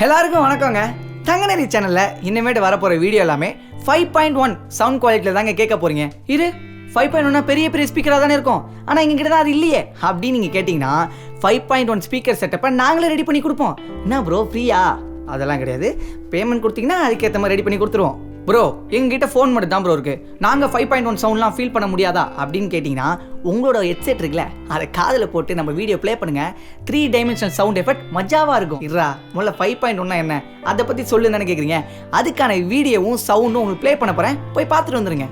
எல்லாருக்கும் வணக்கங்க. தங்கநேரி சேனலில் இனிமேட்டு வரப்போகிற வீடியோ எல்லாமே 5.1 சவுண்ட் குவாலிட்டியில் தாங்க கேட்க போகிறீங்க. இது 5.1 பெரிய பெரிய ஸ்பீக்கராக தானே இருக்கும், ஆனால் எங்ககிட்ட தான் அது இல்லையே அப்படின்னு நீங்கள் கேட்டிங்கன்னா 5.1 ஸ்பீக்கர் செட்டப்பை நாங்களே ரெடி பண்ணி கொடுப்போம். என்ன ப்ரோ ஃப்ரீயா? அதெல்லாம் கிடையாது. பேமெண்ட் கொடுத்தீங்கன்னா அதுக்கேற்ற மாதிரி ரெடி பண்ணி கொடுத்துருவோம். ப்ரோ எங்ககிட்ட ஃபோன் மட்டும் தான் ப்ரோ இருக்குது, நாங்கள் 5.1 சவுண்ட்லாம் ஃபீல் பண்ண முடியாதா அப்படின்னு கேட்டிங்கன்னா உங்களோட ஹெட்செட் இருக்குல்ல, அதை காதில் போட்டு நம்ம வீடியோ ப்ளே பண்ணுங்கள். 3 டைமென்ஷனல் சவுண்ட் எஃபெக்ட் மஜாவாக இருக்கும். இருறா முதல்ல 5.1 என்ன அதை பற்றி சொல்லுன்னு தானே கேட்குறீங்க. அதுக்கான வீடியோவும் சவுண்டும் உங்களுக்கு ப்ளே பண்ண போகிறேன், போய் பார்த்துட்டு வந்துடுங்க.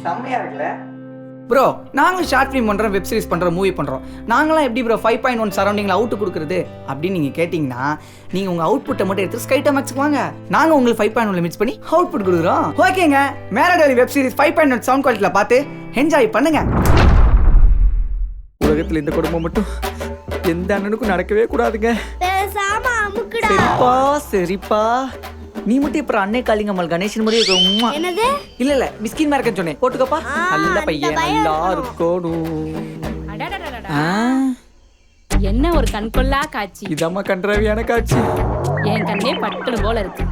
செம்மையாக இருக்குல்ல ப்ரோ? நாங்களும் ஷார்ட் ஃபிலிம் பண்ணுறோம், வெப் சீரிஸ் பண்ணுறோம், மூவி பண்ணுறோம். நாங்களாம் எப்படி ப்ரோ 5.1 சரௌண்டிங்கில் அவுட்டு கொடுக்குறது அப்படின்னு நீங்கள் கேட்டிங்கன்னா நீங்கள் உங்கள் அவுட்புட்டை மட்டும் எடுத்து ஸ்கைடமாக்ஸ்க்கு வாங்க, நாங்கள் உங்களுக்கு 5.1 மிக்ஸ் பண்ணி அவுட்புட் கொடுக்குறோம். ஓகேங்க, மேரடோலி வெப் சீரிஸ் 5.1 சவுண்ட் குவாலிட்டியில் பார்த்து என்ஜாய் பண்ணுங்க. உலகத்தில் இந்த குடும்பம் மட்டும் எந்த அண்ணனுக்கும் நடக்கவே கூடாதுங்க. சரிப்பா சரிப்பா, நீ மட்டும் இப்ப அன்னை காளிங்கம்மாள் கணேசன் மாதிரி ரொம்ப இல்ல இல்ல மிஸ்கின் மாதிரி இருக்கேன்னு சொன்னேன். போட்டுக்கப்பா, நல்ல பையன், நல்லா இருக்கணும். என்ன ஒரு கண்கொள்ளா காட்சி! இதம்மா கன்றாவியான காட்சி. என் கண்ணே பட்டுன்னு போல இருக்கு.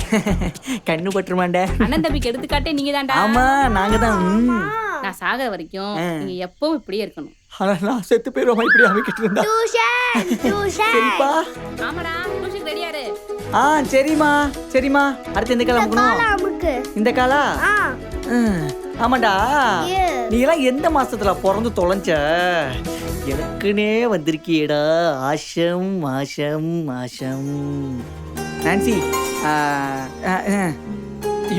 கண்ணு பட்டுருமாண்ட. அண்ணன் தம்பிக்கு எடுத்துக்காட்டே நீங்க தான்டா. ஆமா நாங்க தான். நான் சாகிற வரைக்கும் நீங்க எப்பவும் இப்படியே இருக்கணும். ஆனா நான் செத்து போயிருவோம் இப்படி அமைக்கிட்டு இருந்தா. சரிப்பா. ஆமாடா, டியூஷன் ரெடியா இரு. சரிம்மா சரிம்மா. அடுத்து எந்த கால அமுக்கணும்? இந்த காலா? ஆமாடா. நீ எல்லாம் எந்த மாசத்துல பிறந்து தொலைஞ்ச? எனக்குனே வந்திருக்கியடா awesome awesome awesome. Nancy,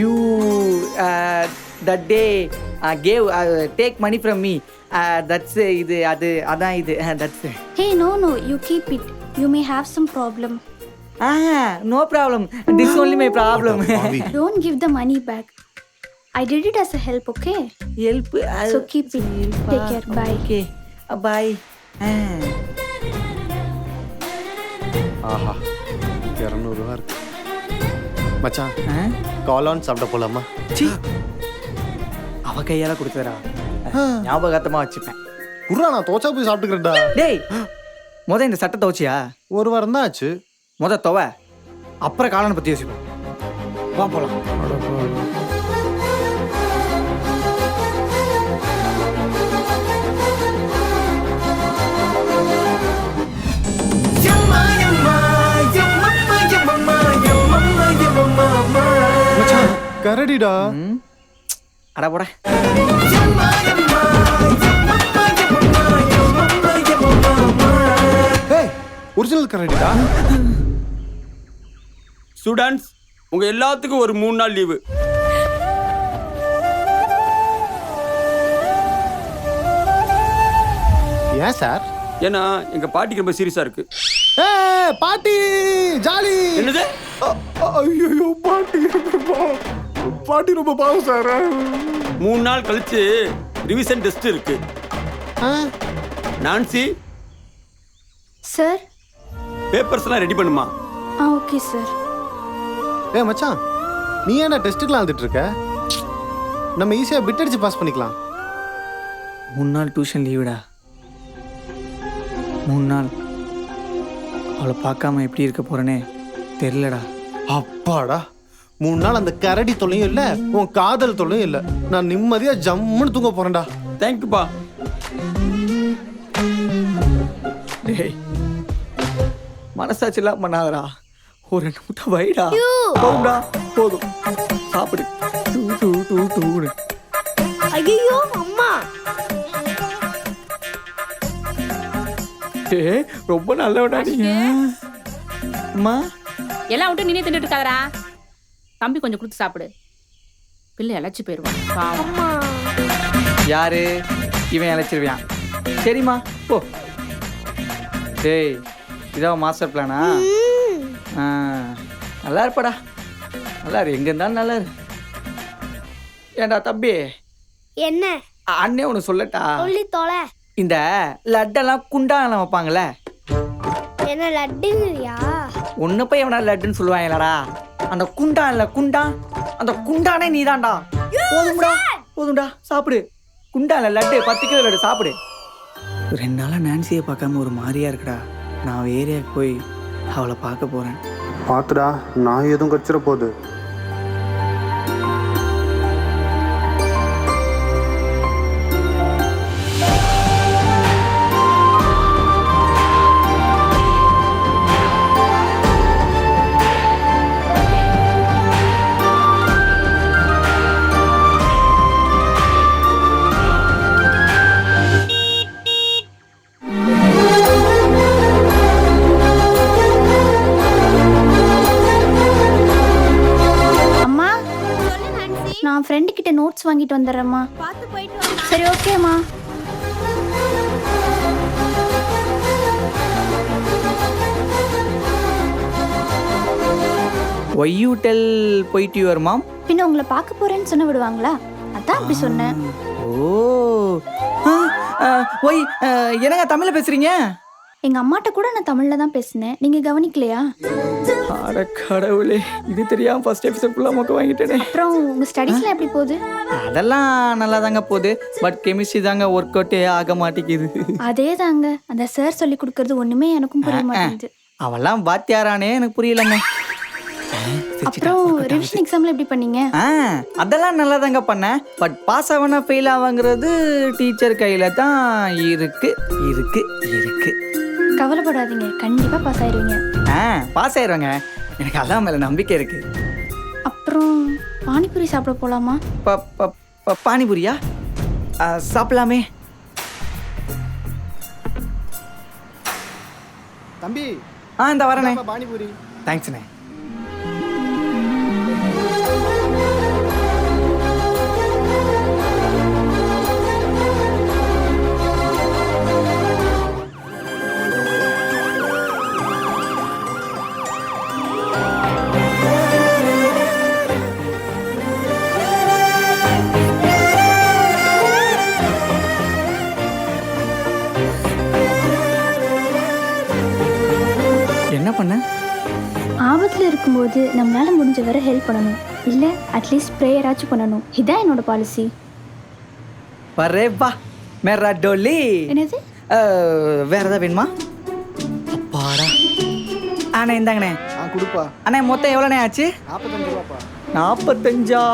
you that day gave take money from me. That's இது அது அதான் இது that's. Hey, no, you keep it. You may have some problem. No problem. This only my problem. Don't give the money back. I did it as a help, okay? Help. So keep it. Take care. Bye. Okay. Bye. ஆஹா 200 ரூபா இருக்கு மச்சான். காளான் சாப்பிட போலாமா? அவ கையால கொடுத்தடா, ஞாபகத்தமா வச்சுப்பேன். குர்ரா, நான் தோச்சா போய் சாப்பிட்டுக்கிறேன்டா. டேய் இந்த சட்டை துவச்சியா? ஒரு வாரம் தான் ஆச்சு. துவ, அப்புறம் காளானை பத்தி யோசிப்போம். வா போலாம். மச்சான் கரடிடா. அட போட. ஒரிஜினல் கரடிடா. ஸ்டூடண்ட்ஸ், உங்க எல்லாத்துக்கும் ஒரு 3 நாள் லீவு. ஏன் சார்? ஏன்னா எங்க பாட்டிக்கு ரொம்ப சீரியஸா இருக்கு. பாட்டி ஜாலி. என்னது? ஐயோ பாட்டி, பாட்டி ரொம்ப பாவம் சார். 3 நாள் கழிச்சு ரிவிஷன் டெஸ்ட் இருக்கு. Nancy, Sir? பேப்பர்ஸ் எல்லாம் ரெடி பண்ணுமா? Okay, sir. மச்சான், நீ ஏன்டா டெஸ்ட்டுக்குலாம் எழுதிட்டு இருக்க? நம்ம ஈஸியா பிட் அடிச்சு பாஸ் பண்ணிக்கலாம். 3 நாள் டியூஷன் லீவுடா. 3 நாள் அவளை பார்க்காம எப்படி இருக்க போறேனே தெரியலடா. அப்பாடா, 3 நாள் அந்த கரடி தொல்லையும் இல்ல, உன் காதல் தொல்லையும் இல்ல. நான் நிம்மதியா ஜம்முன்னு தூங்க போறேன்டா. தேங்க்யூப்பா. டேய் மனசாட்சிலாம் பண்ணாதடா, ஒரு 2 முட்டை வைடா. போதும்டா, போதும், சாப்பிடு. ஐயோ அம்மா. டேய் ரொம்ப நல்லவடா நீ. அம்மா எல்லாம் விட்டு நீனே தின்னுட்டு இருக்காதடா. தம்பி கொஞ்சம் கொடுத்து சாப்பிடு, பிள்ளை இழைச்சி போயிடுவான் பாவம். யாரு இவன் அழைச்சிருவியான்? சரிம்மா போ. டேய் இதான் மாஸ்டர் பிளானா? நல்லா இருப்படா, நல்லா இரு, எங்க இருந்தாலும் நல்லா இரு. ஏண்டா தம்பி, என்ன அண்ணே ஒன்று சொல்லட்டா? சொல்லி தொலை. இந்த லட்டெல்லாம் குண்டான வைப்பாங்கல்ல, என்ன லட்டுங்கறியா? ஒன்று போய் எவனா லட்டுன்னு சொல்லுவாங்களடா. அந்த குண்டான் இல்லை, குண்டான் அந்த குண்டானே நீதான்டா. போதும்டா போதும்டா, சாப்பிடு. குண்டால லட்டு 10 கிலோ லட்டு சாப்பிடு. 2 நாளா நான்சியை பார்க்காம ஒரு மாதிரியா இருக்குடா. நான் ஏரியாவுக்கு போய் அவளை பார்க்க போறேன். பார்த்துடா, நான் எதுவும் கச்சிட போகுது. அம்மா, நான் ஃப்ரெண்டு கிட்ட நோட்ஸ் வாங்கிட்டு வந்துடுறேம்மா. பார்த்து போயிட்டு வா. சரி, ஓகேம்மா. Why you tell போயிட்டு யுவர் மாம்? பின்ன உங்களை பார்க்க போறேன்னு சொன்ன விடுவாங்களா? அதான் அப்படி சொன்னேன். ஓ ஒய், என்னங்க தமிழ்ல பேசுறீங்க? எங்க அம்மாட்ட கூட நான் தமிழ்ல தான் பேசினேன். நீங்க கவனிக்கலையா? அட கடவுளே, இது தெரியாம ஃபர்ஸ்ட் எபிசோட் ஃபுல்லா மொக்க வாங்கிட்டேனே. அப்புறம் உங்க ஸ்டடீஸ்லாம் எப்படி போகுது? அதெல்லாம் நல்லா தாங்க போகுது. பட் கெமிஸ்ட்ரி தாங்க ஒர்க் அவுட்டே ஆக மாட்டேங்குது. அதே தாங்க, அந்த சார் சொல்லி கொடுக்கறது ஒண்ணுமே எனக்கும் புரிய மாட்டேங்குது. அவெல்லாம் வாத்தியாரானே எனக்கு புரியலங்க. அப்புறம் ரிவிஷன் எக்ஸாம்ல எப்படி பண்ணீங்க? அதெல்லாம் நல்லா தாங்க பண்ணேன். பட் பாஸ் ஆவனா ஃபெயில் ஆவாங்கிறது டீச்சர் கையில தான் இருக்கு இருக்கு இருக்கு. கவலைப்படாதீங்க, கண்டிப்பா பாஸ் ஆயிருவீங்க. பாஸ் ஆயிருவாங்க, எனக்கு அதான் மேல நம்பிக்கை இருக்கு. அப்புறம் பானிபூரி சாப்பிட போலாமா? பானிபூரியா? சாப்பிடலாமே. தம்பி, இந்த வரேனே. பானிபூரி. தேங்க்ஸ்ண்ணே. என்ன பண்ண? ஆபத்துல இருக்கும்போது நம்மளால முடிஞ்ச வரை ஹெல்ப் பண்ணணும், இல்ல அட்லீஸ்ட் ப்ரேயராச்சும் பண்ணணும். இதான் என்னோட பாலிசி. வரே வா மேரா டோலி. என்னது? வேற ஏதாவது வேணுமா? அப்பாடா. அண்ணே இந்தாங்கண்ணே. கொடுப்பா. அண்ணே மொத்தம் எவ்வளோண்ணே ஆச்சு? 45 ரூபாப்பா. 45?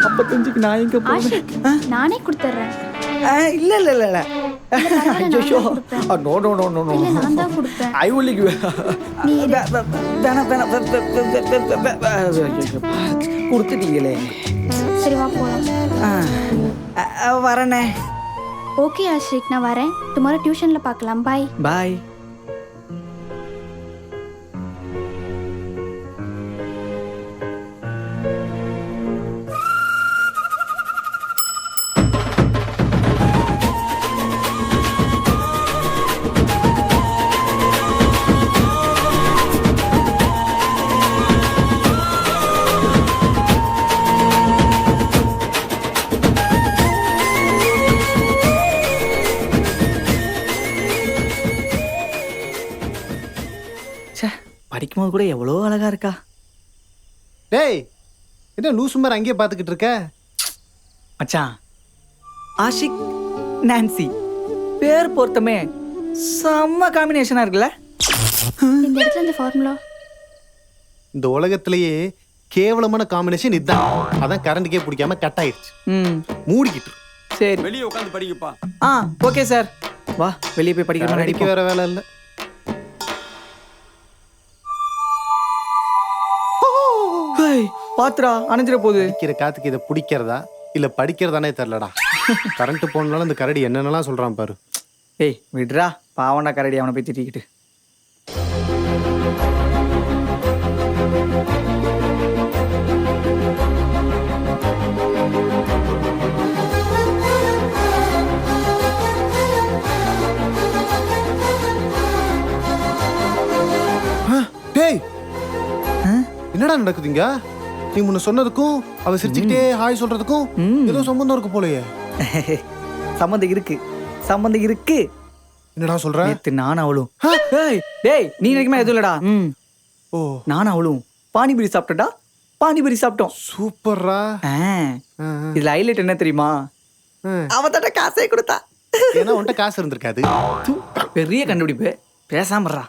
45க்கு நான் எங்க ஆஷிக், போறேன்? நானே கொடுத்துட்றேன். இல்ல இல்ல இல்ல இல்ல. ஐயோ, no no no no no. இல்ல, நான் தான் கொடுப்பேன். ஐ will give. நீ கொடுத்துட்டீங்களே. சரி, வா போலாம். வரேண்ணே. ஓகே ஆஷிக், நான் வரேன். டுமாரோ டியூஷன்ல பார்க்கலாம். பாய். பாய். படிக்கும்போது கூட எவ்வளோ அழகா இருக்கா. டேய், என்ன லூசு மாதிரி அங்கேயே பார்த்துக்கிட்டு இருக்க? மச்சான், ஆஷிக் நான்சி பேர் பொறுத்தமே செம்ம காம்பினேஷனா இருக்குல்ல. இந்த இடத்துல இந்த ஃபார்முலா. இந்த உலகத்திலேயே கேவலமான காம்பினேஷன் இதுதான். அதான் கரண்ட்டுக்கே பிடிக்காம கட் ஆயிடுச்சு. மூடிக்கிட்டு. சரி, வெளியே உட்காந்து படிங்கப்பா. Okay sir. வா, வெளியே போய் படிக்கிற மாதிரி அடிக்க வேற வேலை இல்லை. பாத்துரா அணைஞ்சிட போகுது. படிக்கிற காத்துக்கு இதை பிடிக்கிறதா இல்ல படிக்கிறதானே தெரியலடா. கரண்ட் போனாலும் இந்த கரடி என்னென்னலாம் சொல்றான் பாரு. ஏய் விடுறா, பாவண்டா கரடி, அவனை போய் திட்டிக்கிட்டு. டேய், என்னடா நடக்குதுங்க? நீ முன்ன சொன்னதுக்கும் அவ சிரிச்சுக்கிட்டே ஹாய் சொல்றதுக்கும் ஏதோ சம்பந்தம் இருக்கு போலயே. சம்பந்தம் இருக்கு, சம்பந்தம் இருக்கு. என்னடா சொல்ற? நேத்து நானும் அவளும். டேய் நீ நினைக்குமா எதுவும் இல்லடா. ஓ, நானும் அவளும் பானிபூரி சாப்பிட்டடா. பானிபூரி சாப்பிட்டோம். சூப்பர்ரா. ஆ, இதுல ஹைலைட் என்ன தெரியுமா? அவ தட்ட காசே கொடுத்தா. ஏன்னா உன்கிட்ட காசு இருந்திருக்காது. தூ, பெரிய கண்டுபிடிப்பு. பேசாமறா.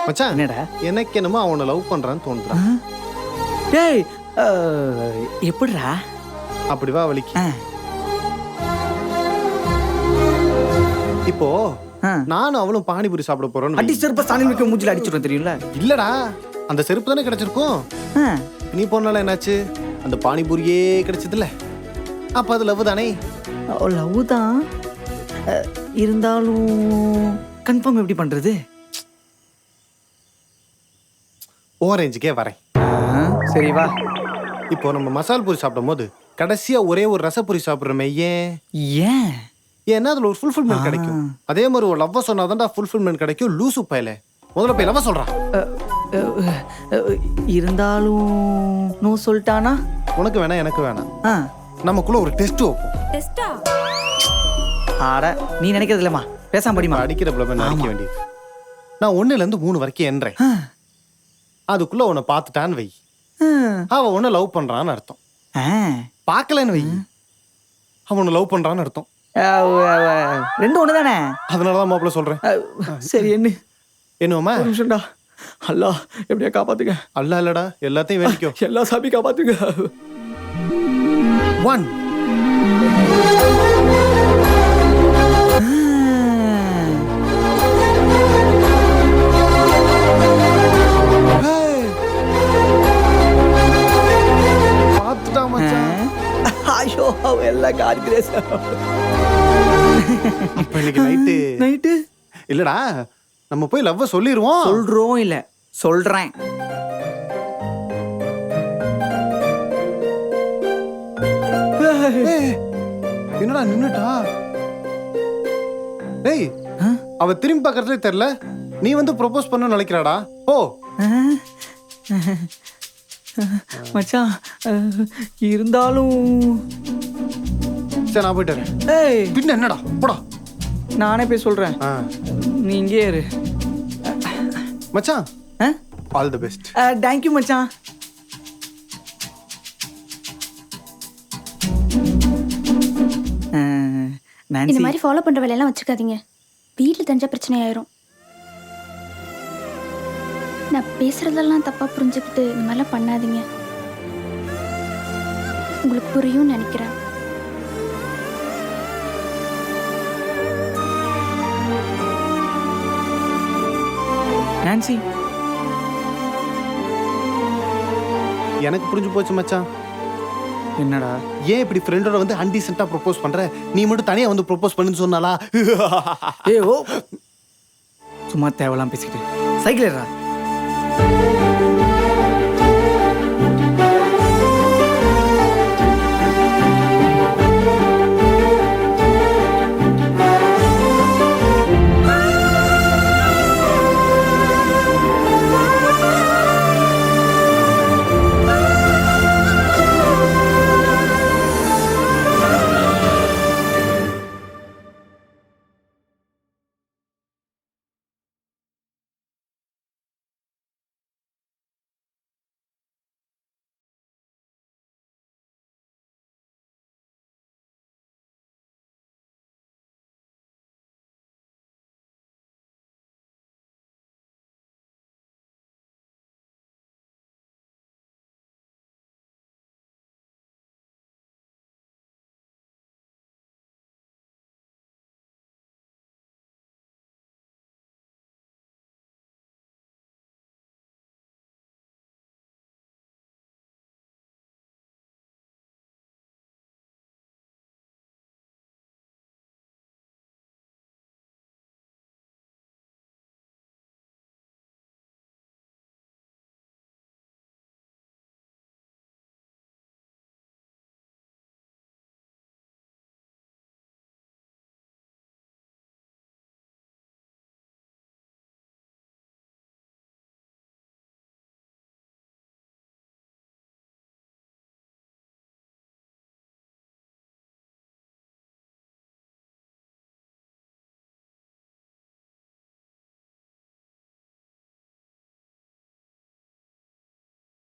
மச்சான் என்னடா? எனக்கு என்னமோ அவனை லவ் பண்றான்னு தோணுதுடா. டேய், எப்படிடா? அப்படி வா வலிக்கு. ஆ, இப்போ ஆ. நானும் அவளும் பானிபூரி சாப்பிட போறோம். அடி செருப்ப ஸ்டாலின் வைக்க மூஞ்சில அடிச்சிடும் தெரியும்ல? இல்லடா, அந்த செருப்பு தானே கிடைச்சிருக்கும். ஆ, நீ போனால என்னாச்சு? அந்த பானிபூரியே கிடைச்சதுல. அப்ப அது லவ் தானே. லவ் தான். இருந்தாலும் கன்ஃபார்ம் எப்படி பண்றது? ஓரேஞ்சுக்கே வரேன். சரி வா. இப்போ நம்ம மசால் பூரி சாப்பிடும் போது கடைசியா ஒரே ஒரு ரசப்பூரி சாப்பிடுறோமே, ஏன்? ஏன்? ஏன்னா அதுல ஒரு ஃபுல்ஃபில்மெண்ட் கிடைக்கும். அதே மாதிரி ஒரு லவ்வ சொன்னாதான்டா ஃபுல்ஃபில்மெண்ட் கிடைக்கும். லூசு பயலே, முதல்ல போய் லவ்வ சொல்றான். இருந்தாலும் நோ சொல்லிட்டானா? உனக்கு வேணாம், எனக்கு வேணாம். ஆ, நமக்குள்ள ஒரு டெஸ்ட் வைப்போம். ஆட நீ நினைக்கிறது இல்லம்மா. பேசாம படிமா. அடிக்கிற பிள்ளை அடிக்க வேண்டியது. நான் 1ல இருந்து 3 வரைக்கும் எண்றேன். அதுக்குள்ள உன்னை பார்த்துட்டான்னு வை, அவ உன்னை லவ் பண்றான்னு அர்த்தம். பார்க்கலன்னு வை, அவனை லவ் பண்றான்னு அர்த்தம். ரெண்டும் ஒண்ணு தானே? அதனாலதான் மாப்பிள்ள சொல்றேன். சரி என்ன என்னமா ஒரு நிமிஷம்டா. அல்லா எப்படியா காப்பாத்துங்க. அல்ல இல்லடா, எல்லாத்தையும் வேண்டிக்கோ. எல்லா சாப்பி காப்பாத்துங்க. 1 பார்த்துட்டா மச்சான். ஐயோ எல்லாம் காட் கிரேஸ். அப்ப இன்னைக்கு நைட்டு இல்லடா, நம்ம போய் லவ்வ சொல்லிடுவோம். சொல்றோம் இல்ல சொல்றேன். என்னடா நின்னுட்டா? டேய், அவ திரும்பி பார்க்கறதே தெரியல. நீ வந்து ப்ரோபோஸ் பண்ண நினைக்கிறாடா. ஓ மச்சான், இருந்தாலும் சரி நான் போயிட்டு வரேன். ஏய், பின்ன என்னடா, போடா. நானே போய் சொல்றேன். நீ இங்கே இரு. மச்சான், ஆல் தி பெஸ்ட். தேங்க்யூ மச்சான். இந்த நான்சி, மாதிரி ஃபாலோ பண்ற வேலையெல்லாம் வச்சுக்காதீங்க. வீட்டில் தெரிஞ்ச பிரச்சனை ஆயிரும். நான் பேசுறதெல்லாம் தப்பா புரிஞ்சுக்கிட்டு இந்த மாதிரிலாம் பண்ணாதீங்க. உங்களுக்கு புரியும்னு நினைக்கிறேன். நான்சி, எனக்கு புரிஞ்சு போச்சு மச்சான். என்னடா? ஏன் இப்படி ஃப்ரெண்டோட வந்து அன்டீசென்ட்டா ப்ரோபோஸ் பண்ற? நீ மட்டும் தனியா வந்து ப்ரோபோஸ் பண்ணுன்னு சொன்னாலா? ஏ ஓ, சும்மா தேவலாம் பேசிக்கிட்டு சைக்கிள் ஏறா.